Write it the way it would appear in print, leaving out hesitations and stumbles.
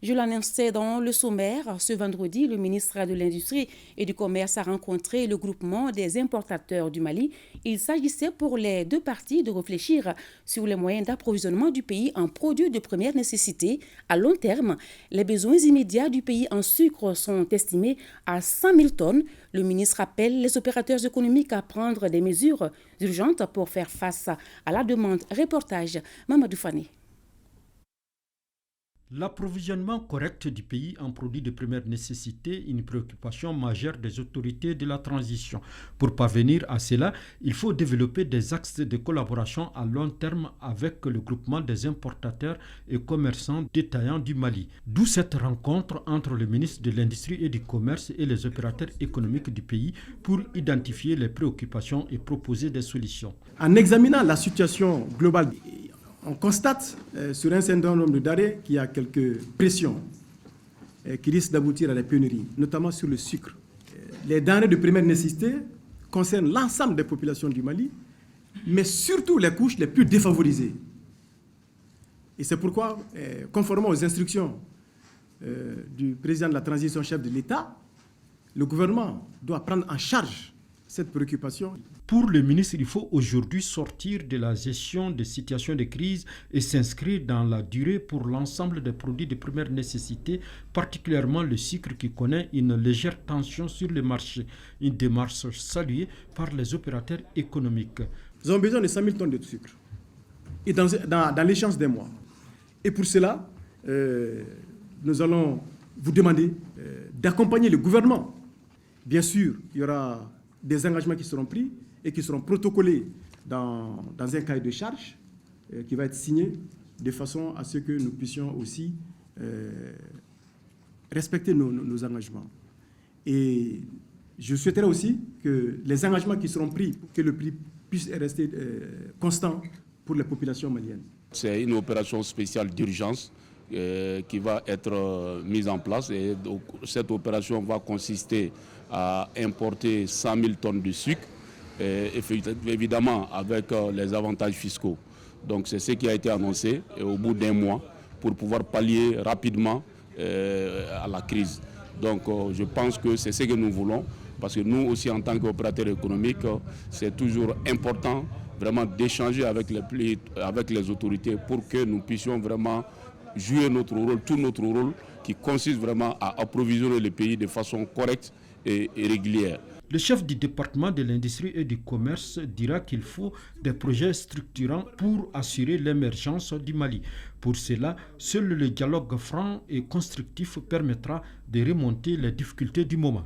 Je l'annonçais dans le sommaire, ce vendredi, le ministre de l'Industrie et du Commerce a rencontré le groupement des importateurs du Mali. Il s'agissait pour les deux parties de réfléchir sur les moyens d'approvisionnement du pays en produits de première nécessité. À long terme, les besoins immédiats du pays en sucre sont estimés à 100 000 tonnes. Le ministre appelle les opérateurs économiques à prendre des mesures urgentes pour faire face à la demande. Reportage Mamadou Fane. L'approvisionnement correct du pays en produits de première nécessité est une préoccupation majeure des autorités de la transition. Pour parvenir à cela, il faut développer des axes de collaboration à long terme avec le groupement des importateurs et commerçants détaillants du Mali. D'où cette rencontre entre le ministre de l'Industrie et du Commerce et les opérateurs économiques du pays pour identifier les préoccupations et proposer des solutions. En examinant la situation globale, on constate sur un certain nombre d'arrêts qu'il y a quelques pressions qui risquent d'aboutir à des pénuries, notamment sur le sucre. Les denrées de première nécessité concernent l'ensemble des populations du Mali, mais surtout les couches les plus défavorisées. Et c'est pourquoi, conformément aux instructions du président de la transition, chef de l'État, le gouvernement doit prendre en charge cette préoccupation. Pour le ministre, il faut aujourd'hui sortir de la gestion des situations de crise et s'inscrire dans la durée pour l'ensemble des produits de première nécessité, particulièrement le sucre qui connaît une légère tension sur le marché. Une démarche saluée par les opérateurs économiques. Nous avons besoin de 100 000 tonnes de sucre et dans l'échéance des mois. Et pour cela, nous allons vous demander d'accompagner le gouvernement. Bien sûr, il y aura des engagements qui seront pris et qui seront protocolés dans un cahier de charge qui va être signé de façon à ce que nous puissions aussi respecter nos engagements. Et je souhaiterais aussi que les engagements qui seront pris, que le prix puisse rester constant pour les populations maliennes. C'est une opération spéciale d'urgence qui va être mise en place et donc, cette opération va consister à importer 100 000 tonnes de sucre, évidemment avec les avantages fiscaux. Donc c'est ce qui a été annoncé au bout d'un mois pour pouvoir pallier rapidement à la crise. Donc je pense que c'est ce que nous voulons parce que nous aussi en tant qu'opérateurs économiques, c'est toujours important vraiment d'échanger avec les autorités pour que nous puissions vraiment jouer notre rôle, tout notre rôle qui consiste vraiment à approvisionner le pays de façon correcte et régulière. Le chef du département de l'industrie et du commerce dira qu'il faut des projets structurants pour assurer l'émergence du Mali. Pour cela, seul le dialogue franc et constructif permettra de remonter les difficultés du moment.